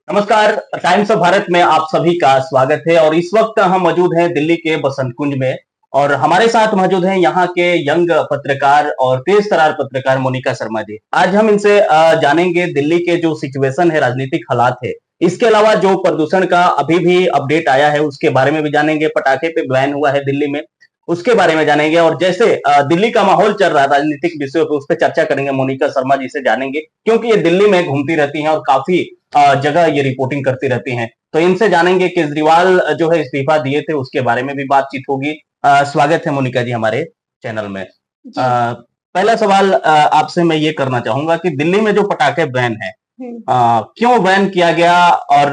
नमस्कार। Times of Bharat में आप सभी का स्वागत है और इस वक्त हम मौजूद हैं दिल्ली के बसंत कुंज में और हमारे साथ मौजूद हैं यहाँ के यंग पत्रकार और तेज तर्रार पत्रकार मोनिका शर्मा जी। आज हम इनसे जानेंगे दिल्ली के जो सिचुएशन है, राजनीतिक हालात है, इसके अलावा जो प्रदूषण का अभी भी अपडेट आया है उसके बारे में भी जानेंगे। पटाखे पे बैन हुआ है दिल्ली में, उसके बारे में जानेंगे और जैसे दिल्ली का माहौल चल रहा है राजनीतिक विषयों पे उस पर चर्चा करेंगे। मोनिका शर्मा जी से जानेंगे क्योंकि ये दिल्ली में घूमती रहती हैं और काफी जगह ये रिपोर्टिंग करती रहती हैं, तो इनसे जानेंगे केजरीवाल जो है इस्तीफा दिए थे उसके बारे में भी बातचीत होगी। स्वागत है मोनिका जी हमारे चैनल में। पहला सवाल आपसे मैं ये करना चाहूंगा कि दिल्ली में जो पटाखे बैन है, क्यों बैन किया गया और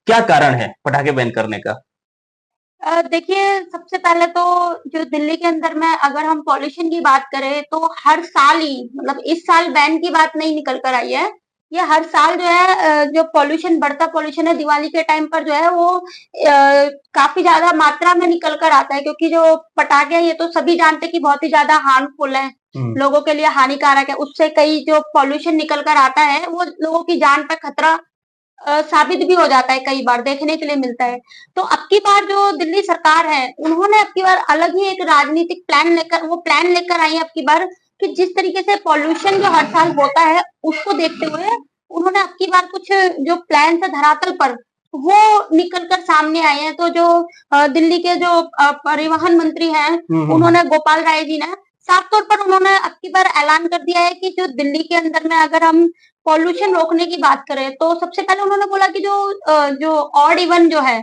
क्या कारण है पटाखे बैन करने का? देखिए, सबसे पहले तो जो दिल्ली के अंदर में अगर हम पॉल्यूशन की बात करें तो हर साल ही मतलब इस साल बैन की बात नहीं निकल कर आई है। ये हर साल जो है जो पॉल्यूशन बढ़ता पॉल्यूशन है दिवाली के टाइम पर जो है वो काफ़ी ज़्यादा मात्रा में निकल कर आता है, क्योंकि जो पटाखे हैं ये तो सभी जानते हैं कि बहुत ही ज़्यादा हार्मफुल है, लोगों के लिए हानिकारक है। उससे कई जो पॉल्यूशन निकल कर आता है वो लोगों की जान पर खतरा साबित भी हो जाता है, कई बार देखने के लिए मिलता है। तो अब की बार जो दिल्ली सरकार है, उन्होंने अब की बार अलग ही एक राजनीतिक प्लान लेकर आई है अब की बार, कि जिस तरीके से पॉल्यूशन जो हर साल होता है, उसको देखते हुए उन्होंने अब की बार कुछ जो प्लान्स है धरातल पर, वो निकल कर सामने आए हैं। तो जो दिल्ली के जो परिवहन मंत्री हैं, उन्होंने गोपाल राय जी ने साफ तौर पर उन्होंने अब की बार ऐलान कर दिया है कि जो दिल्ली के अंदर में अगर हम पॉल्यूशन रोकने की बात करें तो सबसे पहले उन्होंने बोला कि जो ऑड इवन जो है,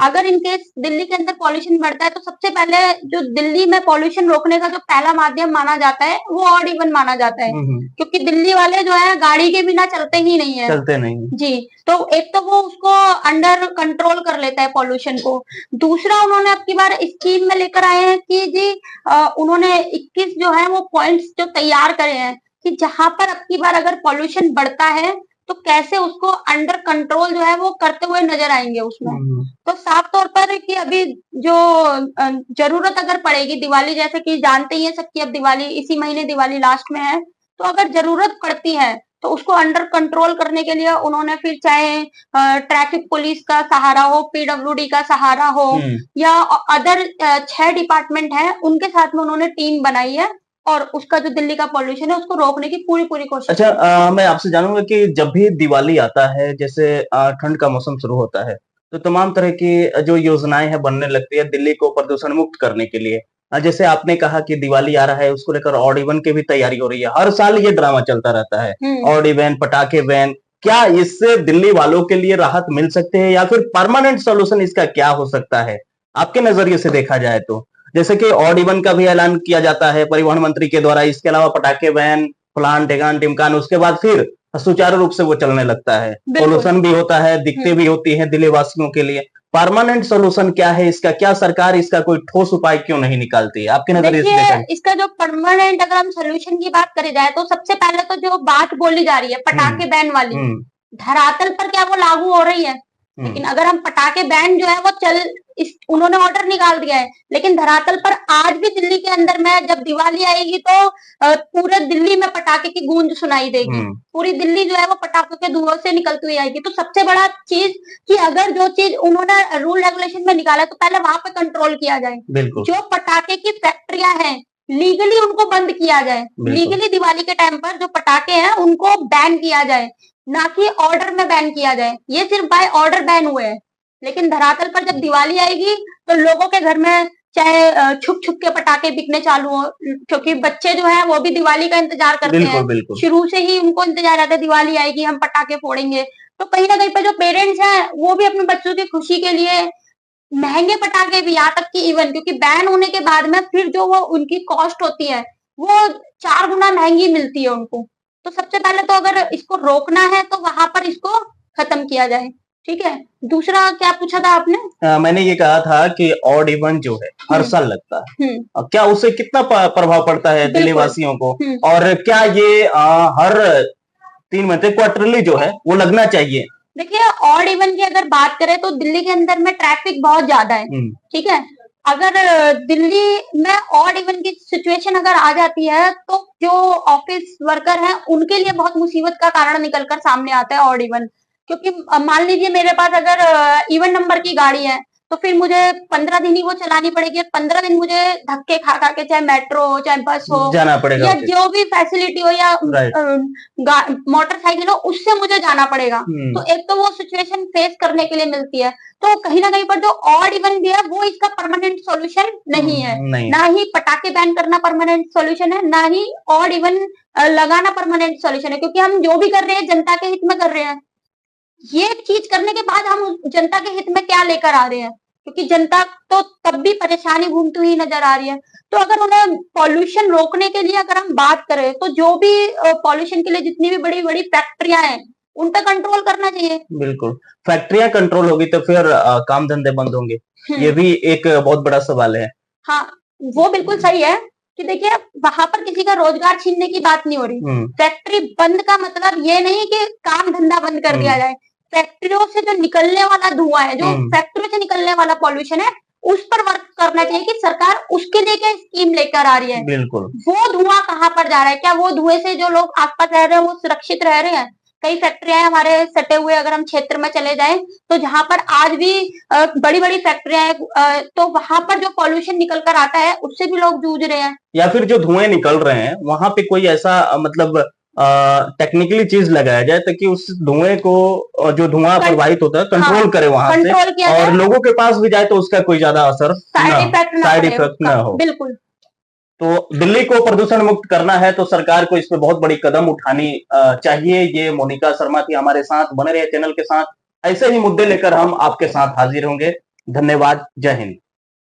अगर इन केस दिल्ली के अंदर पॉल्यूशन बढ़ता है तो सबसे पहले जो दिल्ली में पॉल्यूशन रोकने का जो पहला माध्यम माना जाता है वो ऑड इवन माना जाता है, क्योंकि दिल्ली वाले जो है गाड़ी के बिना चलते ही नहीं है। चलते नहीं जी, तो एक तो वो उसको अंडर कंट्रोल कर लेता है पॉल्यूशन को। दूसरा उन्होंने अब की बार स्कीम में लेकर आए हैं कि जी उन्होंने 21 जो है वो पॉइंट्स जो तैयार करे हैं कि जहां पर अब की बार अगर पॉल्यूशन बढ़ता है तो कैसे उसको अंडर कंट्रोल जो है वो करते हुए नजर आएंगे उसमें। तो साफ तौर पर कि अभी जो जरूरत अगर पड़ेगी दिवाली, जैसे कि जानते ही हैं सबकी, अब दिवाली इसी महीने दिवाली लास्ट में है, तो अगर जरूरत पड़ती है तो उसको अंडर कंट्रोल करने के लिए उन्होंने फिर चाहे ट्रैफिक पुलिस का सहारा हो, पीडब्ल्यूडी का सहारा हो या अदर 6 डिपार्टमेंट है उनके साथ में उन्होंने टीम बनाई है और उसका जो दिल्ली का पॉल्यूशन है उसको रोकने की पूरी कोशिश। अच्छा, मैं आपसे जानूंगा कि जब भी दिवाली आता है, जैसे ठंड का मौसम शुरू होता है, तो तमाम तरह की जो योजनाएं हैं बनने लगती है दिल्ली को प्रदूषण मुक्त करने के लिए। जैसे आपने कहा कि दिवाली आ रहा है, उसको लेकर ऑड इवन की भी तैयारी हो रही है। हर साल ये ड्रामा चलता रहता है, ऑड इवन, पटाखे बैन। क्या इससे दिल्ली वालों के लिए राहत मिल सकती है या फिर परमानेंट सोल्यूशन इसका क्या हो सकता है आपके नजरिए से देखा जाए तो? जैसे कि ऑड इवन का भी ऐलान किया जाता है परिवहन मंत्री के द्वारा, इसके अलावा पटाखे बैन, फलान ढेगान टिमकान, उसके बाद फिर सुचारू रूप से वो चलने लगता है। पोल्यूशन भी होता है, दिक्कतें भी होती हैं दिल्ली वासियों के लिए। परमानेंट सोल्यूशन क्या है इसका? क्या सरकार इसका कोई ठोस उपाय क्यों नहीं निकालती है आपके नजरिए से देखा? इसका जो परमानेंट अगर हम सोल्यूशन की बात करी जाए तो सबसे पहले तो जो बात बोली जा रही है पटाखे बैन वाली, धरातल पर क्या वो लागू हो रही है? लेकिन अगर हम पटाखे बैन जो है वो उन्होंने ऑर्डर निकाल दिया है, लेकिन धरातल पर आज भी दिल्ली के अंदर में जब दिवाली आएगी तो पूरे दिल्ली में पटाखे की गूंज सुनाई देगी। पूरी दिल्ली जो है वो पटाखों के धुआं से निकलती हुई आएगी। तो सबसे बड़ा चीज कि अगर जो चीज उन्होंने रूल रेगुलेशन में निकाला तो पहले वहां पे कंट्रोल किया जाए। जो पटाखे की फैक्ट्रियां हैं लीगली उनको बंद किया जाए। लीगली दिवाली के टाइम पर जो पटाखे हैं उनको बैन किया जाए, ना कि ऑर्डर में बैन किया जाए। ये सिर्फ बाय ऑर्डर बैन हुए हैं, लेकिन धरातल पर जब दिवाली आएगी तो लोगों के घर में चाहे छुप छुप के पटाखे बिकने चालू हो, क्योंकि बच्चे जो है वो भी दिवाली का इंतजार करते हैं। शुरू से ही उनको इंतजार रहता है दिवाली आएगी हम पटाखे फोड़ेंगे। तो कहीं ना कहीं पर जो पेरेंट्स हैं वो भी अपने बच्चों की खुशी के लिए महंगे पटाखे भी, यहाँ तक कि इवन क्योंकि बैन होने के बाद में फिर जो वो उनकी कॉस्ट होती है वो 4 गुना महंगी मिलती है उनको। तो सबसे पहले तो अगर इसको रोकना है तो वहां पर इसको खत्म किया जाए। ठीक है, दूसरा क्या पूछा था आपने? मैंने ये कहा था कि ऑड इवन जो है हर साल लगता है, क्या उससे कितना प्रभाव पड़ता है दिल्ली वासियों को? और क्या ये हर 3 महीने क्वार्टरली जो है वो लगना चाहिए? देखिए, ऑड इवन की अगर बात करें तो दिल्ली के अंदर में ट्रैफिक बहुत ज्यादा है। ठीक है, अगर दिल्ली में ऑड इवन की सिचुएशन अगर आ जाती है तो जो ऑफिस वर्कर हैं उनके लिए बहुत मुसीबत का कारण निकलकर सामने आता है ऑड इवन। क्योंकि मान लीजिए मेरे पास अगर इवन नंबर की गाड़ी है तो फिर मुझे 15 दिन ही वो चलानी पड़ेगी और 15 दिन मुझे धक्के खा खा के चाहे मेट्रो हो चाहे बस हो जाना पड़ेगा या ऑफिस। जो भी फैसिलिटी हो या राइट। मोटरसाइकिल हो उससे मुझे जाना पड़ेगा। तो एक तो वो सिचुएशन फेस करने के लिए मिलती है। तो कहीं ना कहीं पर जो ऑड इवन भी है वो इसका परमानेंट सॉल्यूशन नहीं है। नहीं। ना ही पटाखे बैन करना परमानेंट सॉल्यूशन है, ना ही ऑड इवन लगाना परमानेंट सॉल्यूशन है, क्योंकि हम जो भी कर रहे हैं जनता के हित में कर रहे हैं। ये चीज करने के बाद हम जनता के हित में क्या लेकर आ रहे हैं, क्योंकि जनता तो तब भी परेशानी घूमती हुई नजर आ रही है। तो अगर उन्हें पॉल्यूशन रोकने के लिए अगर हम बात करें तो जो भी पॉल्यूशन के लिए जितनी भी बड़ी बड़ी फैक्ट्रियां हैं उन पर कंट्रोल करना चाहिए। बिल्कुल। फैक्ट्रियां कंट्रोल होगी तो फिर काम धंधे बंद होंगे, ये भी एक बहुत बड़ा सवाल है। हाँ, वो बिल्कुल सही है कि देखिए वहां पर किसी का रोजगार छीनने की बात नहीं हो रही। फैक्ट्री बंद का मतलब ये नहीं कि काम धंधा बंद कर दिया जाए। फैक्ट्रियों से जो निकलने वाला धुआं है, जो फैक्ट्री से निकलने वाला पॉल्यूशन है, उस पर वर्क करना चाहिए कि सरकार उसके लिए क्या स्कीम लेकर आ रही है। बिल्कुल। वो धुआं कहाँ पर जा रहा है, क्या वो धुएं से जो लोग आसपास रह रहे हैं वो सुरक्षित रह रहे हैं। कई फैक्ट्रियां हमारे सटे हुए अगर हम क्षेत्र में चले जाएं तो जहां पर आज भी बड़ी बड़ी फैक्ट्रियां हैं, तो वहां पर जो पॉल्यूशन निकल कर आता है उससे भी लोग जूझ रहे हैं। या फिर जो धुएं निकल रहे हैं वहां पे कोई ऐसा मतलब टेक्निकली चीज लगाया जाए ताकि उस धुएं को जो धुआं प्रवाहित होता है कंट्रोल करे वहां से, और लोगों के पास भी जाए तो उसका कोई ज्यादा असर साइड इफेक्ट ना हो। बिल्कुल। तो दिल्ली को प्रदूषण मुक्त करना है तो सरकार को इसमें बहुत बड़ी कदम उठानी चाहिए। ये मोनिका शर्मा थी हमारे साथ, बने रहे चैनल के साथ, ऐसे ही मुद्दे लेकर हम आपके साथ हाजिर होंगे। धन्यवाद, जय हिंद।